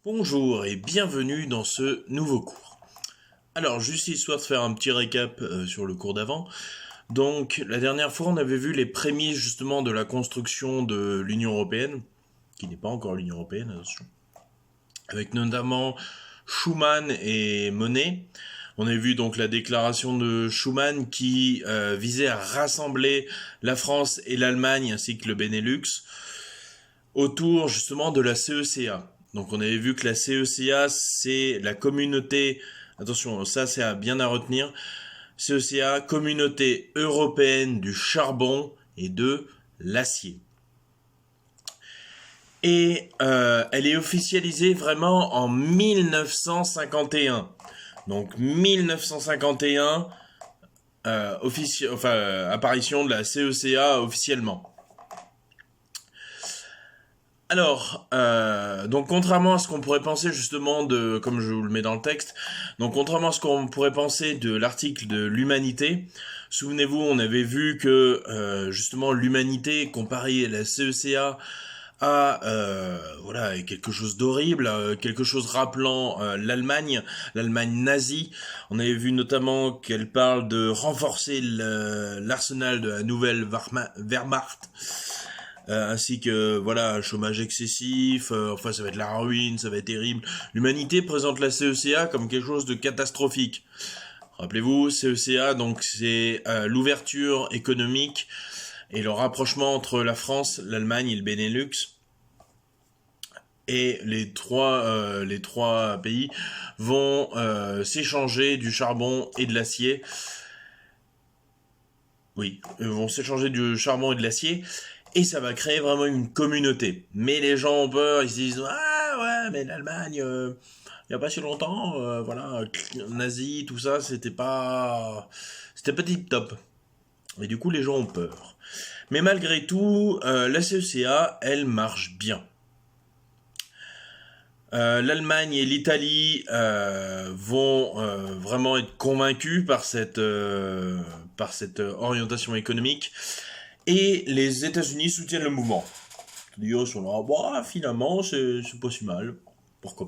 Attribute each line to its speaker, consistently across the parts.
Speaker 1: Bonjour et bienvenue dans ce nouveau cours. Alors, juste histoire de faire un petit récap sur le cours d'avant. Donc, la dernière fois, on avait vu les prémices justement de la construction de l'Union Européenne, qui n'est pas encore l'Union Européenne, attention, avec notamment Schuman et Monnet. On a vu donc la déclaration de Schuman qui visait à rassembler la France et l'Allemagne ainsi que le Benelux autour justement de la CECA. Donc on avait vu que la CECA, c'est la communauté, attention, ça c'est bien à retenir, CECA, communauté européenne du charbon et de l'acier. Et elle est officialisée vraiment en 1951. Donc 1951, apparition de la CECA officiellement. Alors, donc contrairement à ce qu'on pourrait penser justement comme je vous le mets dans le texte, donc contrairement à ce qu'on pourrait penser de l'article de l'Humanité, souvenez-vous, on avait vu que justement l'Humanité comparée à la CECA à quelque chose d'horrible, quelque chose rappelant l'Allemagne nazie. On avait vu notamment qu'elle parle de renforcer l'arsenal de la nouvelle Wehrmacht. Ainsi que un chômage excessif, ça va être la ruine, ça va être terrible. L'humanité présente la CECA comme quelque chose de catastrophique. Rappelez-vous, CECA, donc c'est l'ouverture économique et le rapprochement entre la France, l'Allemagne et le Benelux. Et les trois pays vont s'échanger du charbon et de l'acier. Oui, ils vont s'échanger du charbon et de l'acier. Et ça va créer vraiment une communauté. Mais les gens ont peur, ils se disent « Ah ouais, mais l'Allemagne, il n'y a pas si longtemps, nazi, tout ça, c'était pas tip top. » Et du coup, les gens ont peur. Mais malgré tout, la CECA, elle marche bien. L'Allemagne et l'Italie vont vraiment être convaincus par cette orientation économique. Et les États-Unis soutiennent le mouvement. C'est-à-dire, ils sont là, finalement, c'est pas si mal. Pourquoi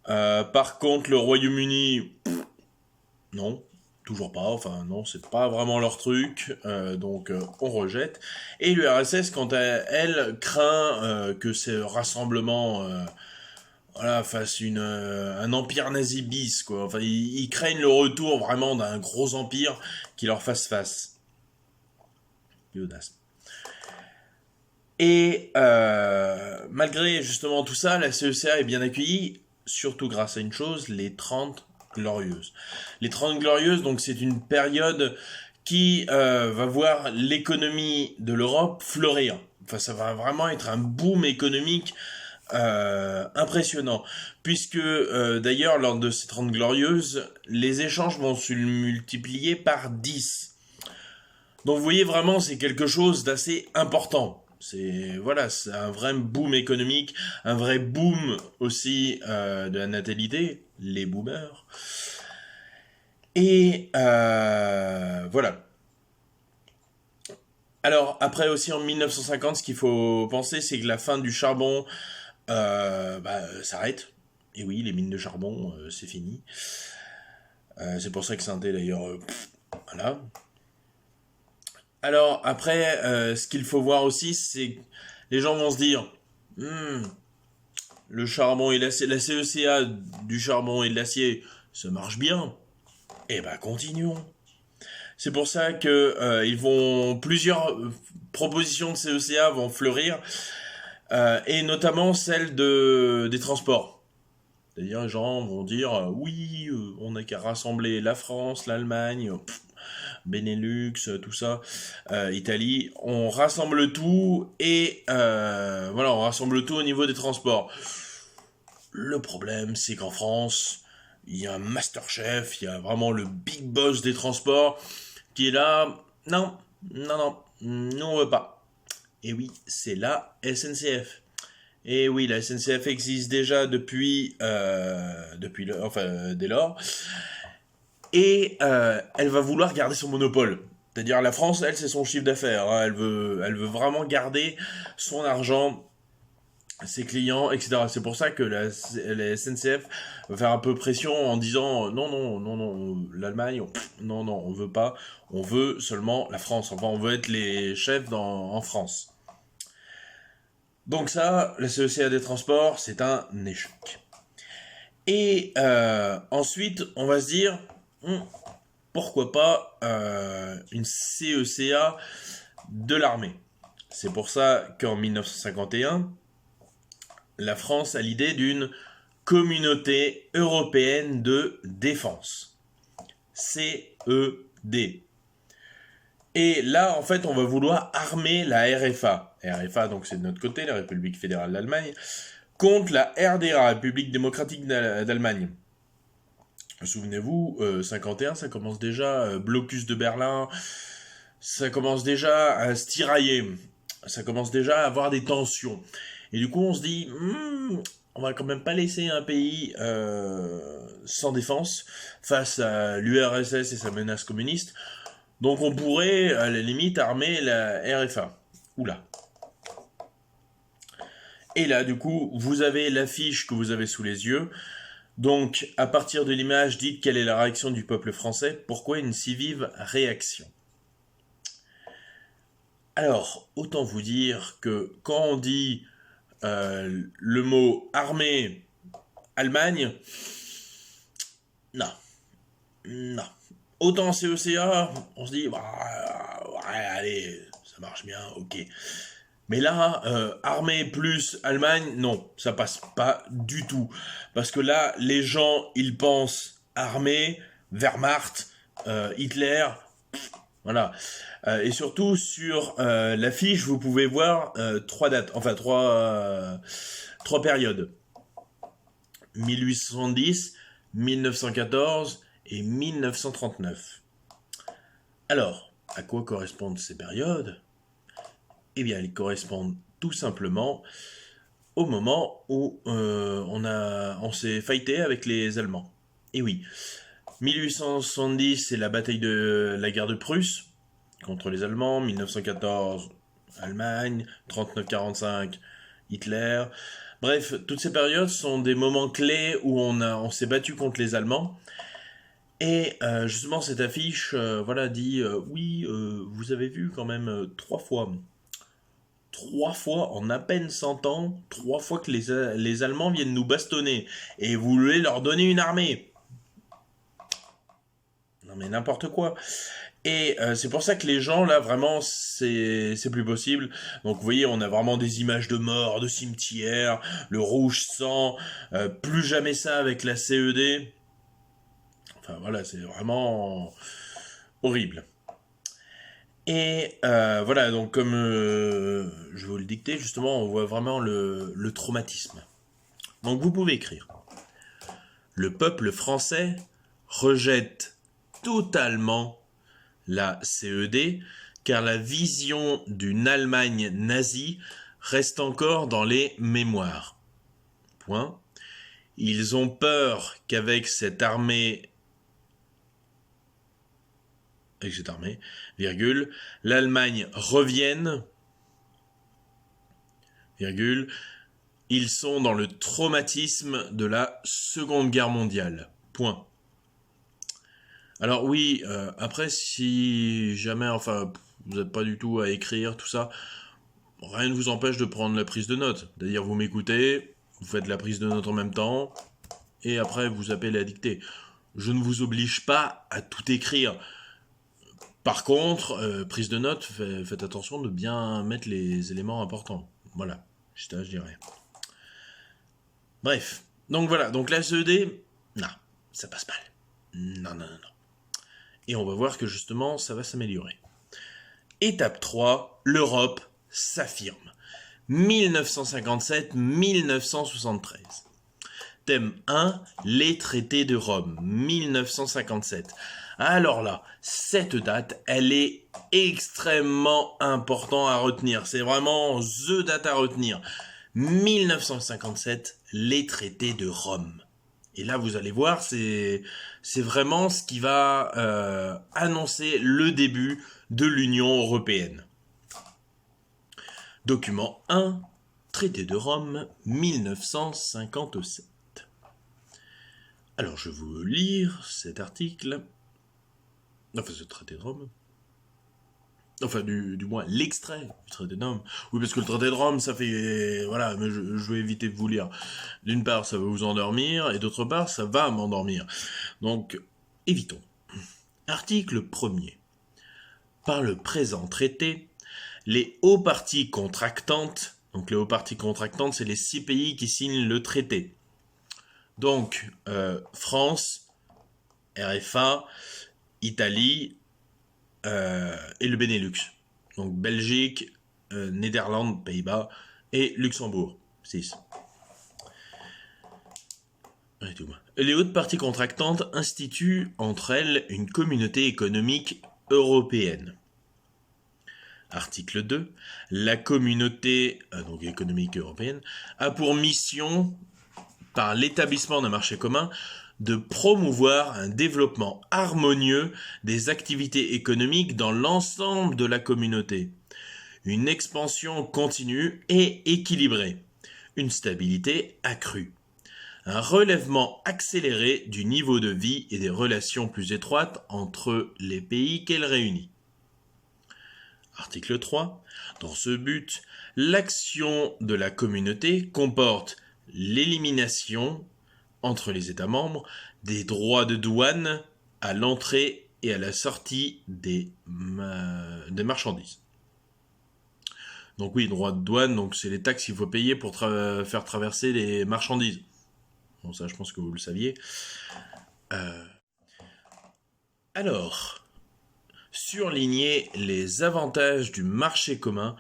Speaker 1: pas. Par contre, le Royaume-Uni, non, toujours pas. Enfin, non, c'est pas vraiment leur truc. Donc, on rejette. Et l'URSS, quant à elle, craint que ce rassemblement fasse un empire nazi bis, quoi. Enfin, ils craignent le retour vraiment d'un gros empire qui leur fasse face. Et malgré justement tout ça, la CECA est bien accueillie, surtout grâce à une chose, les 30 Glorieuses. Les 30 Glorieuses, donc c'est une période qui va voir l'économie de l'Europe fleurir. Enfin, ça va vraiment être un boom économique impressionnant, puisque d'ailleurs, lors de ces 30 Glorieuses, les échanges vont se multiplier par 10. Donc vous voyez vraiment, c'est quelque chose d'assez important. C'est un vrai boom économique, un vrai boom aussi de la natalité, les boomers. Et voilà. Alors après aussi en 1950, ce qu'il faut penser, c'est que la fin du charbon s'arrête. Et oui, les mines de charbon, c'est fini. C'est pour ça que Saint-Thé d'ailleurs, voilà. Alors après, ce qu'il faut voir aussi, c'est que les gens vont se dire, le charbon et l'acier, la CECA du charbon et de l'acier, ça marche bien. Eh ben continuons. C'est pour ça que plusieurs propositions de CECA vont fleurir, et notamment celle des transports. C'est-à-dire les gens vont dire, oui, on n'a qu'à rassembler la France, l'Allemagne. Benelux, tout ça, Italie, on rassemble tout et on rassemble tout au niveau des transports. Le problème, c'est qu'en France, il y a un master chef, il y a vraiment le big boss des transports qui est là. Non, nous on veut pas. Et oui, c'est la SNCF. Et oui, la SNCF existe déjà dès lors. Et elle va vouloir garder son monopole. C'est-à-dire la France, elle, c'est son chiffre d'affaires. Hein. Elle veut vraiment garder son argent ses clients, etc. C'est pour ça que la SNCF va faire un peu pression en disant non, non, non, non, l'Allemagne, non, non, on veut pas, on veut seulement la France. Enfin, on veut être les chefs en France. Donc ça, la CECA des transports, c'est un échec. Et ensuite, on va se dire, pourquoi pas une CECA de l'armée. C'est pour ça qu'en 1951, la France a l'idée d'une communauté européenne de défense. CED. Et là, en fait, on va vouloir armer la RFA. RFA, donc c'est de notre côté, la République fédérale d'Allemagne, contre la RDA, République démocratique d'Allemagne. Souvenez-vous, 51, ça commence déjà, blocus de Berlin, ça commence déjà à se tirailler, ça commence déjà à avoir des tensions. Et du coup, on se dit, on va quand même pas laisser un pays sans défense face à l'URSS et sa menace communiste. Donc on pourrait, à la limite, armer la RFA. Oula. Et là, du coup, vous avez l'affiche que vous avez sous les yeux. Donc, à partir de l'image, dites quelle est la réaction du peuple français. Pourquoi une si vive réaction? Alors, autant vous dire que quand on dit le mot armée, Allemagne, non. Non. Autant CECA, on se dit, bah, ouais, allez, ça marche bien, ok. Mais là, armée plus Allemagne, non, ça passe pas du tout. Parce que là, les gens, ils pensent armée, Wehrmacht, Hitler, voilà. Et surtout, sur l'affiche, vous pouvez voir trois dates, enfin trois périodes. 1870, 1914 et 1939. Alors, à quoi correspondent ces périodes? Eh bien, elles correspondent tout simplement au moment où on s'est fighté avec les Allemands. Et oui, 1870, c'est la bataille de la guerre de Prusse contre les Allemands. 1914, Allemagne. 39-45, Hitler. Bref, toutes ces périodes sont des moments clés où on s'est battu contre les Allemands. Et justement, cette affiche dit oui, vous avez vu quand même 3 fois en à peine 100 ans, 3 fois que les Allemands viennent nous bastonner. Et vous voulez leur donner une armée. Non mais n'importe quoi. Et c'est pour ça que les gens, là, vraiment, c'est plus possible. Donc, vous voyez, on a vraiment des images de morts, de cimetières, le rouge sang, plus jamais ça avec la CED. Enfin, voilà, c'est vraiment horrible. Et voilà, donc comme je vais vous le dicter, justement, on voit vraiment le traumatisme. Donc, vous pouvez écrire. Le peuple français rejette totalement la CED, car la vision d'une Allemagne nazie reste encore dans les mémoires. Point. Ils ont peur qu'avec cette armée, virgule, l'Allemagne revienne, virgule, ils sont dans le traumatisme de la Seconde Guerre mondiale. Point. Alors oui, après, si jamais, enfin, vous n'êtes pas du tout à écrire, tout ça, rien ne vous empêche de prendre la prise de notes. C'est-à-dire, vous m'écoutez, vous faites la prise de notes en même temps, et après, vous appelez la dictée. Je ne vous oblige pas à tout écrire. Par contre, prise de notes, faites attention de bien mettre les éléments importants. Voilà, je dirais. Bref, donc voilà, donc la CED, non, ça passe mal. Non, non, non, non. Et on va voir que justement, ça va s'améliorer. Étape 3, l'Europe s'affirme. 1957-1973. Thème 1, les traités de Rome, 1957. Alors là, cette date, elle est extrêmement importante à retenir. C'est vraiment the date à retenir. 1957, les traités de Rome. Et là, vous allez voir, c'est vraiment ce qui va annoncer le début de l'Union européenne. Document 1, Traité de Rome, 1957. Alors, je vais vous lire cet article, enfin ce traité de Rome, enfin du moins l'extrait du traité de Rome. Oui, parce que le traité de Rome, ça fait... Voilà, mais je vais éviter de vous lire. D'une part, ça va vous endormir, et d'autre part, ça va m'endormir. Donc, évitons. Article 1er. Par le présent traité, les hauts parties contractantes, donc les hauts parties contractantes, c'est les 6 pays qui signent le traité. Donc, France, RFA, Italie et le Benelux. Donc, Belgique, Néderlande, Pays-Bas et Luxembourg. 6. Les hautes parties contractantes instituent entre elles une communauté économique européenne. Article 2. La communauté donc économique européenne a pour mission, par l'établissement d'un marché commun, de promouvoir un développement harmonieux des activités économiques dans l'ensemble de la communauté, une expansion continue et équilibrée, une stabilité accrue, un relèvement accéléré du niveau de vie et des relations plus étroites entre les pays qu'elle réunit. Article 3. Dans ce but, l'action de la communauté comporte l'élimination, entre les États membres, des droits de douane à l'entrée et à la sortie des marchandises. Donc oui, droits de douane, donc c'est les taxes qu'il faut payer pour faire traverser les marchandises. Bon, ça, je pense que vous le saviez. Alors, surligner les avantages du marché commun,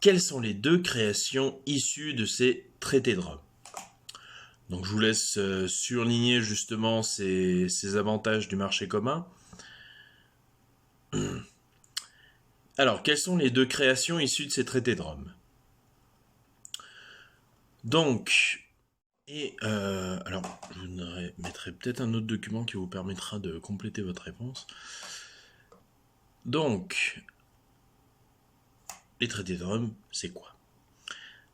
Speaker 1: quelles sont les 2 créations issues de ces traités de Rome? Donc je vous laisse surligner justement ces avantages du marché commun. Alors, quelles sont les 2 créations issues de ces traités de Rome? Donc, alors, je vous mettrai peut-être un autre document qui vous permettra de compléter votre réponse. Donc, les traités de Rome, c'est quoi?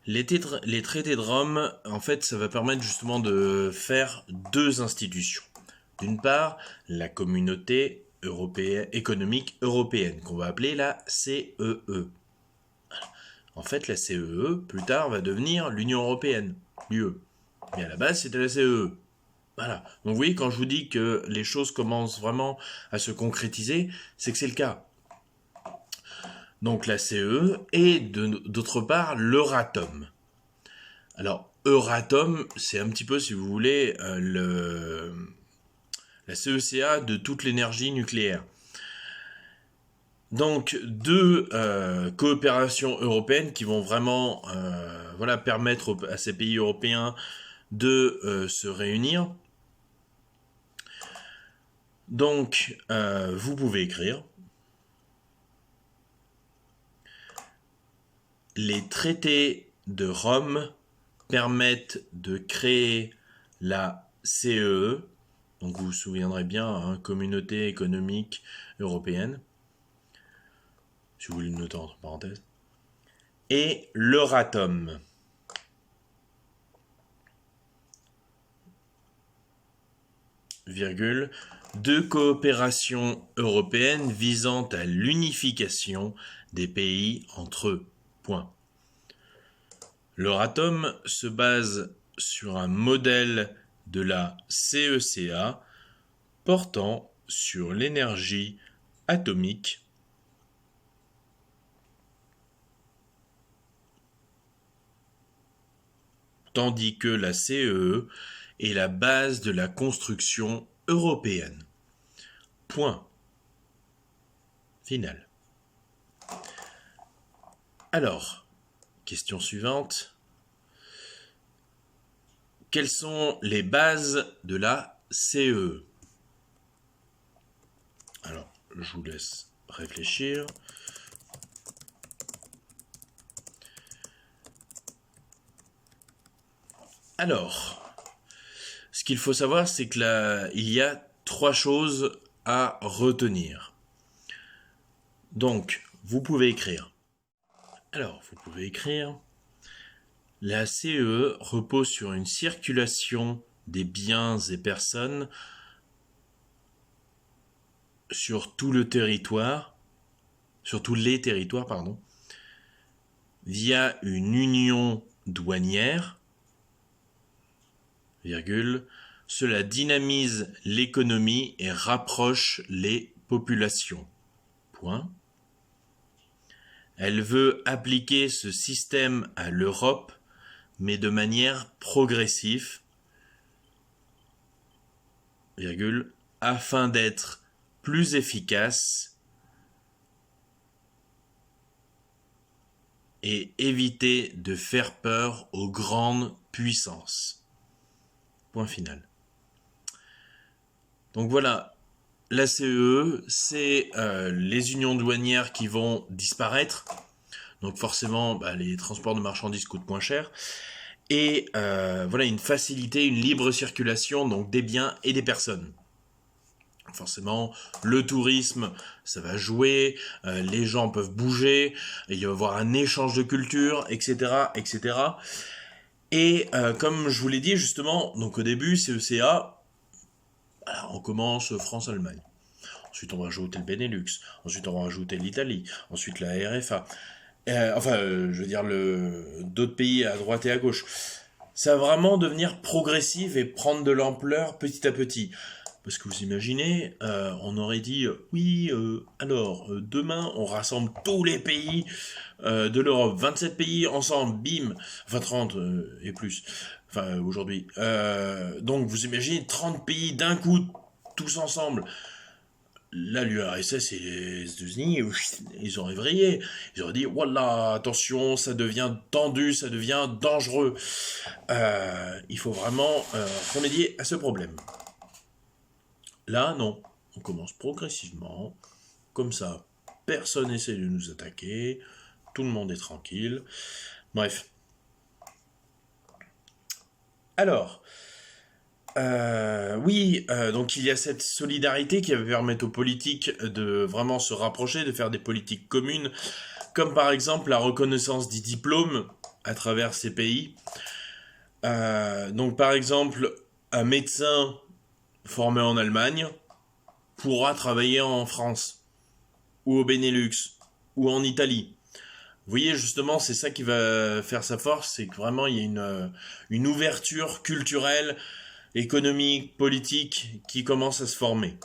Speaker 1: Les traités de Rome, en fait, ça va permettre justement de faire 2 institutions. D'une part, la communauté économique européenne, qu'on va appeler la CEE. En fait, la CEE, plus tard, va devenir l'Union européenne, l'UE. Mais à la base, c'était la CEE. Voilà. Donc vous voyez, quand je vous dis que les choses commencent vraiment à se concrétiser, c'est que c'est le cas. Donc la CEE et d'autre part l'Euratom. Alors Euratom, c'est un petit peu, si vous voulez, la CECA de toute l'énergie nucléaire. Donc 2 coopérations européennes qui vont vraiment permettre à ces pays européens de se réunir. Donc vous pouvez écrire: les traités de Rome permettent de créer la CEE, donc vous vous souviendrez bien, hein, Communauté économique européenne, si vous voulez le noter entre parenthèses, et l'Euratom. Virgule, 2 coopérations européennes visant à l'unification des pays entre eux. Point. L'Euratom se base sur un modèle de la CECA portant sur l'énergie atomique, tandis que la CEE est la base de la construction européenne. Point. Final. Alors, question suivante. Quelles sont les bases de la CEE? Alors, je vous laisse réfléchir. Alors, ce qu'il faut savoir, c'est que là, il y a 3 choses à retenir. Donc, vous pouvez écrire. Alors, vous pouvez écrire La CEE repose sur une circulation des biens et personnes sur tout le territoire, sur tous les territoires, pardon, via une union douanière, virgule, cela dynamise l'économie et rapproche les populations. Point. Elle veut appliquer ce système à l'Europe, mais de manière progressive, virgule, afin d'être plus efficace et éviter de faire peur aux grandes puissances. Point final. Donc voilà, la CEE, c'est les unions douanières qui vont disparaître. Donc forcément, les transports de marchandises coûtent moins cher. Et voilà, une facilité, une libre circulation donc des biens et des personnes. Forcément, le tourisme, ça va jouer, les gens peuvent bouger, il va y avoir un échange de culture, etc., etc. Et comme je vous l'ai dit justement, donc au début, CECA, on commence France-Allemagne. Ensuite, on va ajouter le Benelux. Ensuite, on va ajouter l'Italie. Ensuite, la RFA. Je veux dire, d'autres pays à droite et à gauche. Ça va vraiment devenir progressif et prendre de l'ampleur petit à petit. Parce que vous imaginez, on aurait dit, demain, on rassemble tous les pays de l'Europe, 27 pays ensemble, bim, enfin 30 et plus, enfin aujourd'hui. Donc vous imaginez 30 pays d'un coup, tous ensemble. Là, l'URSS et les États-Unis, ils auraient vrillé. Ils auraient dit, voilà, attention, ça devient tendu, ça devient dangereux. Il faut vraiment remédier à ce problème. Là, non. On commence progressivement. Comme ça, personne n'essaie de nous attaquer. Tout le monde est tranquille. Bref. Alors, donc il y a cette solidarité qui va permettre aux politiques de vraiment se rapprocher, de faire des politiques communes, comme par exemple la reconnaissance des diplômes à travers ces pays. Donc par exemple, un médecin formé en Allemagne pourra travailler en France, ou au Benelux, ou en Italie. Vous voyez, justement, c'est ça qui va faire sa force, c'est que vraiment il y a une ouverture culturelle, économique, politique qui commence à se former.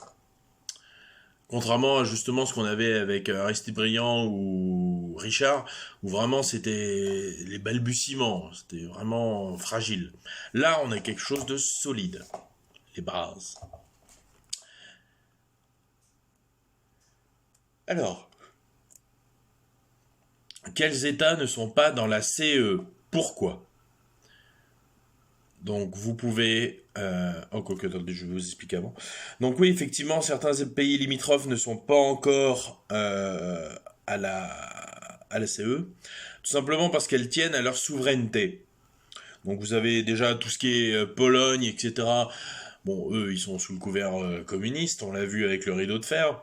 Speaker 1: Contrairement à justement ce qu'on avait avec Aristide Briand ou Richard, où vraiment c'était les balbutiements, c'était vraiment fragile. Là, on a quelque chose de solide, les bases. Alors, quels États ne sont pas dans la CE? Pourquoi? Donc vous pouvez... attendez, je vais vous expliquer avant. Donc oui, effectivement, certains pays limitrophes ne sont pas encore à la CE, tout simplement parce qu'elles tiennent à leur souveraineté. Donc vous avez déjà tout ce qui est Pologne, etc. Bon, eux, ils sont sous le couvert communiste, on l'a vu avec le rideau de fer.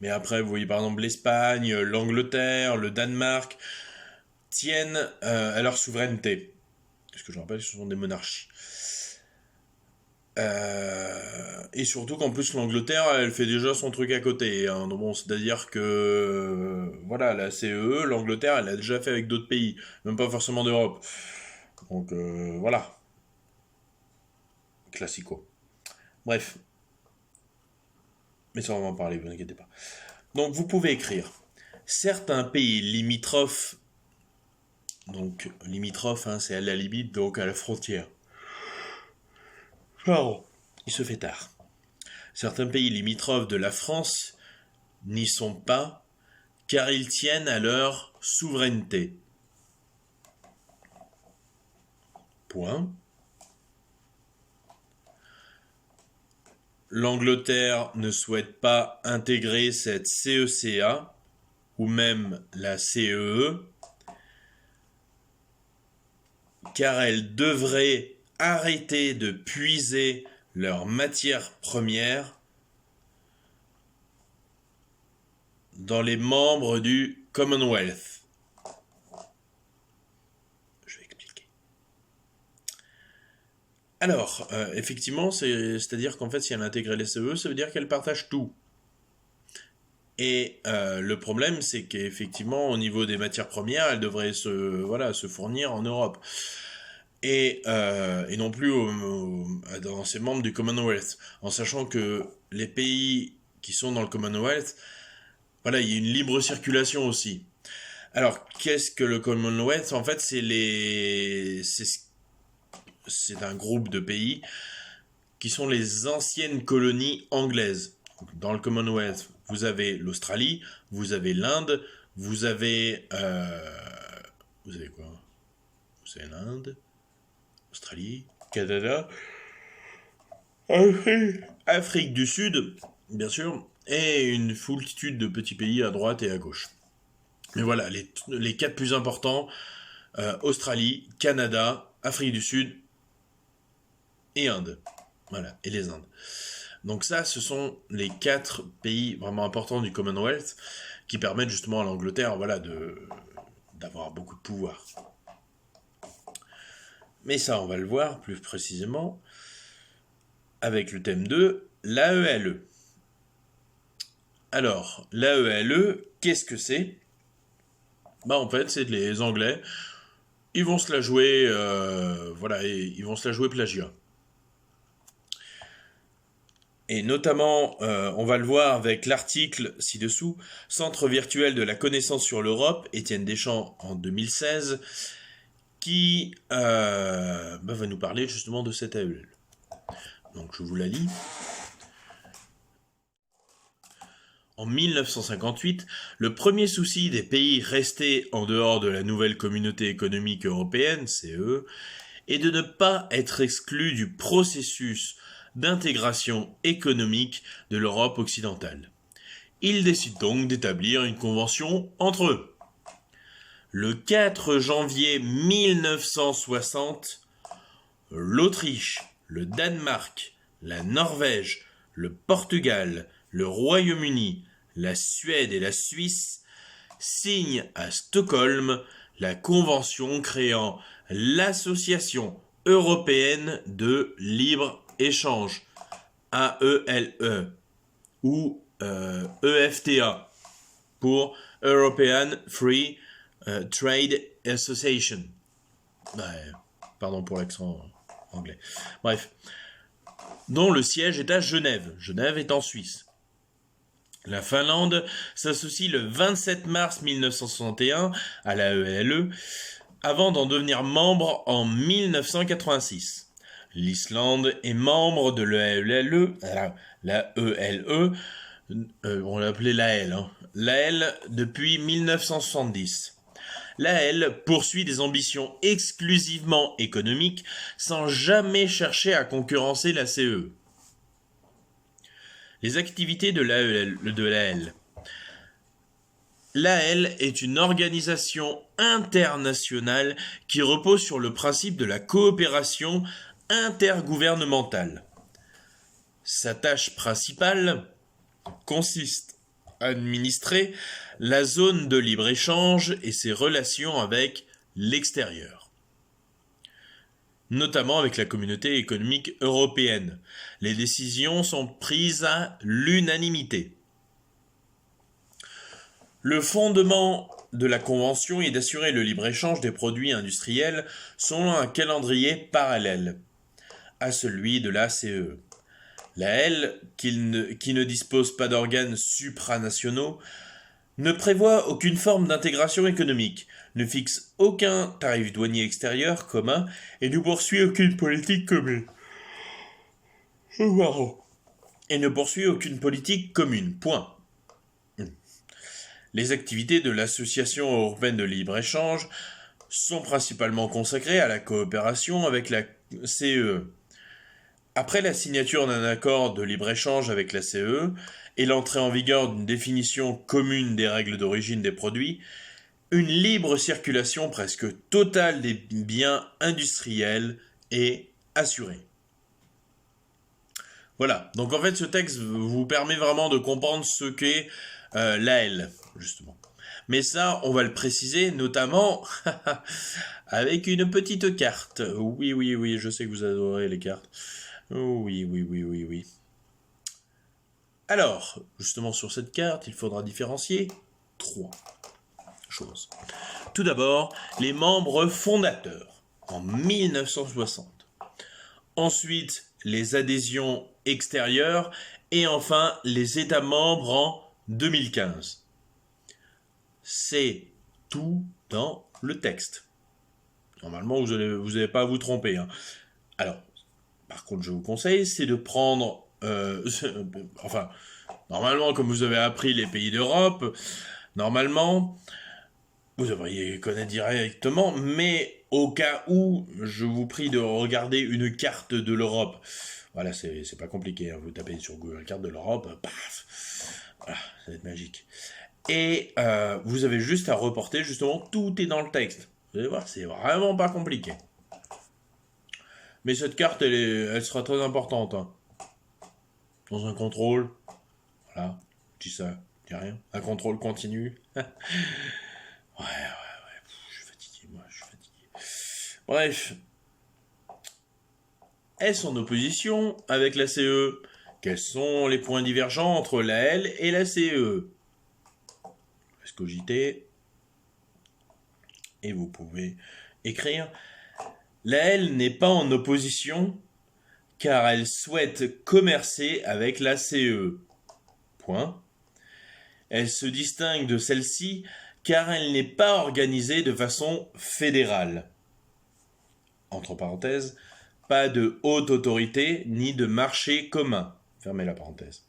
Speaker 1: Mais après, vous voyez par exemple l'Espagne, l'Angleterre, le Danemark, tiennent à leur souveraineté. Parce que je rappelle, ce sont des monarchies. Et surtout qu'en plus l'Angleterre, elle fait déjà son truc à côté. Hein. Donc bon, c'est-à-dire que voilà, la CEE, l'Angleterre, elle a déjà fait avec d'autres pays, même pas forcément d'Europe. Donc voilà, classico. Bref, mais ça on va en parler, vous inquiétez pas. Donc vous pouvez écrire certains pays limitrophes. Donc limitrophes, hein, c'est à la limite, donc à la frontière. Pardon, il se fait tard. Certains pays limitrophes de la France n'y sont pas car ils tiennent à leur souveraineté. Point. L'Angleterre ne souhaite pas intégrer cette CECA ou même la CEE car elle devrait arrêter de puiser leurs matières premières dans les membres du Commonwealth. Alors, effectivement, c'est-à-dire qu'en fait, si elle intègre les CE, ça veut dire qu'elle partage tout. Et le problème, c'est qu'effectivement, au niveau des matières premières, elle devrait se fournir en Europe. Et non plus dans ses membres du Commonwealth. En sachant que les pays qui sont dans le Commonwealth, voilà, il y a une libre circulation aussi. Alors, qu'est-ce que le Commonwealth? En fait, c'est un groupe de pays qui sont les anciennes colonies anglaises. Dans le Commonwealth, vous avez l'Australie, vous avez l'Inde, vous avez... vous avez quoi? Vous avez l'Inde, Australie, Canada, Afrique du Sud, bien sûr, et une foultitude de petits pays à droite et à gauche. Mais voilà, les quatre plus importants, Australie, Canada, Afrique du Sud et Inde. Voilà, et les Indes. Donc ça, ce sont les quatre pays vraiment importants du Commonwealth qui permettent justement à l'Angleterre, voilà, d'avoir beaucoup de pouvoir. Mais ça, on va le voir plus précisément avec le thème 2, l'AELE. Alors, l'AELE, qu'est-ce que c'est? En fait, c'est les Anglais. Ils vont se la jouer, voilà, et ils vont se la jouer plagiat. Et notamment, on va le voir avec l'article ci-dessous, Centre virtuel de la connaissance sur l'Europe, Étienne Deschamps en 2016, qui va nous parler justement de cette AEL. Donc je vous la lis. En 1958, le premier souci des pays restés en dehors de la nouvelle communauté économique européenne, CE, est de ne pas être exclus du processus d'intégration économique de l'Europe occidentale. Ils décident donc d'établir une convention entre eux. Le 4 janvier 1960, l'Autriche, le Danemark, la Norvège, le Portugal, le Royaume-Uni, la Suède et la Suisse signent à Stockholm la convention créant l'Association européenne de libre-échange, AELE, ou EFTA, pour European Free Trade Association. Pardon pour l'accent anglais. Bref. Dont le siège est à Genève. Genève est en Suisse. La Finlande s'associe le 27 mars 1961 à la ELE avant d'en devenir membre en 1986. L'Islande est membre de l'ELE, la ELE, on l'appelait l'AL, l'AL depuis 1970. L'AL poursuit des ambitions exclusivement économiques sans jamais chercher à concurrencer la CE. Les activités de l'AL. L'AL est une organisation internationale qui repose sur le principe de la coopération intergouvernementale. Sa tâche principale consiste à administrer la zone de libre-échange et ses relations avec l'extérieur, notamment avec la communauté économique européenne. Les décisions sont prises à l'unanimité. Le fondement de la Convention est d'assurer le libre-échange des produits industriels selon un calendrier parallèle à celui de la CE. La L, qui ne dispose pas d'organes supranationaux, ne prévoit aucune forme d'intégration économique, ne fixe aucun tarif douanier extérieur commun et ne poursuit aucune politique commune. Point. Les activités de l'Association européenne de libre-échange sont principalement consacrées à la coopération avec la CE. Après la signature d'un accord de libre-échange avec la CE et l'entrée en vigueur d'une définition commune des règles d'origine des produits, une libre circulation presque totale des biens industriels est assurée. Voilà, donc en fait ce texte vous permet vraiment de comprendre ce qu'est l'AL, justement. Mais ça, on va le préciser, notamment avec une petite carte. Oui, oui, oui, je sais que vous adorez les cartes. Oui, oui, oui, oui, oui. Alors, justement sur cette carte, il faudra différencier 3 choses. Tout d'abord, les membres fondateurs en 1960. Ensuite, les adhésions extérieures et enfin les États membres en 2015. C'est tout dans le texte. Normalement, vous n'allez pas à vous tromper, hein. Alors, par contre, je vous conseille, c'est de prendre... enfin, normalement, comme vous avez appris les pays d'Europe, normalement, vous devriez connaître directement, mais au cas où, je vous prie de regarder une carte de l'Europe. Voilà, c'est pas compliqué, hein. Vous tapez sur Google carte de l'Europe, paf, voilà, ça va être magique. Et vous avez juste à reporter, justement, tout est dans le texte. Vous allez voir, c'est vraiment pas compliqué. Mais cette carte, elle sera très importante, hein. Dans un contrôle, voilà, je dis ça, je dis rien. Un contrôle continu. Ouais, je suis fatigué, moi, je suis fatigué. Bref. Est-ce en opposition avec la CE? Quels sont les points divergents entre la L et la CE? Est-ce cogiter? Et vous pouvez écrire. La L n'est pas en opposition car elle souhaite commercer avec la CE. Point. Elle se distingue de celle-ci car elle n'est pas organisée de façon fédérale. Entre parenthèses, pas de haute autorité ni de marché commun. Fermez la parenthèse.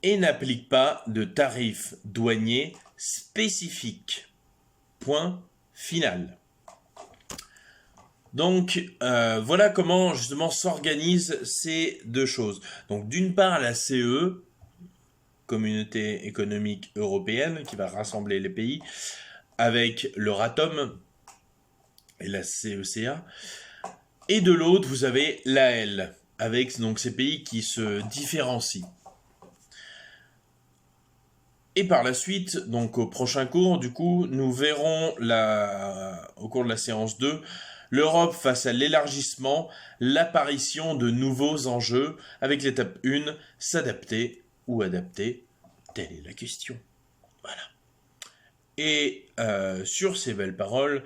Speaker 1: Et n'applique pas de tarifs douaniers spécifiques. Point final. Donc, voilà comment justement s'organisent ces deux choses. Donc, d'une part, la CE, Communauté économique européenne, qui va rassembler les pays, avec l'Euratom et la CECA. Et de l'autre, vous avez l'AL, avec donc ces pays qui se différencient. Et par la suite, donc au prochain cours, du coup, nous verrons au cours de la séance 2, l'Europe face à l'élargissement, l'apparition de nouveaux enjeux, avec l'étape 1, s'adapter ou adapter, telle est la question. Voilà. Et sur ces belles paroles,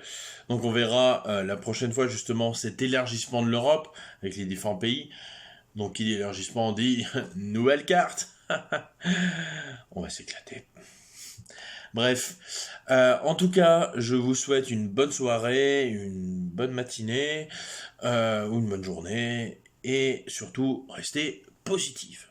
Speaker 1: donc on verra la prochaine fois justement cet élargissement de l'Europe, avec les différents pays. Donc qui dit élargissement, on dit nouvelle carte. On va s'éclater. Bref, en tout cas, je vous souhaite une bonne soirée, une bonne matinée, ou une bonne journée, et surtout, restez positifs.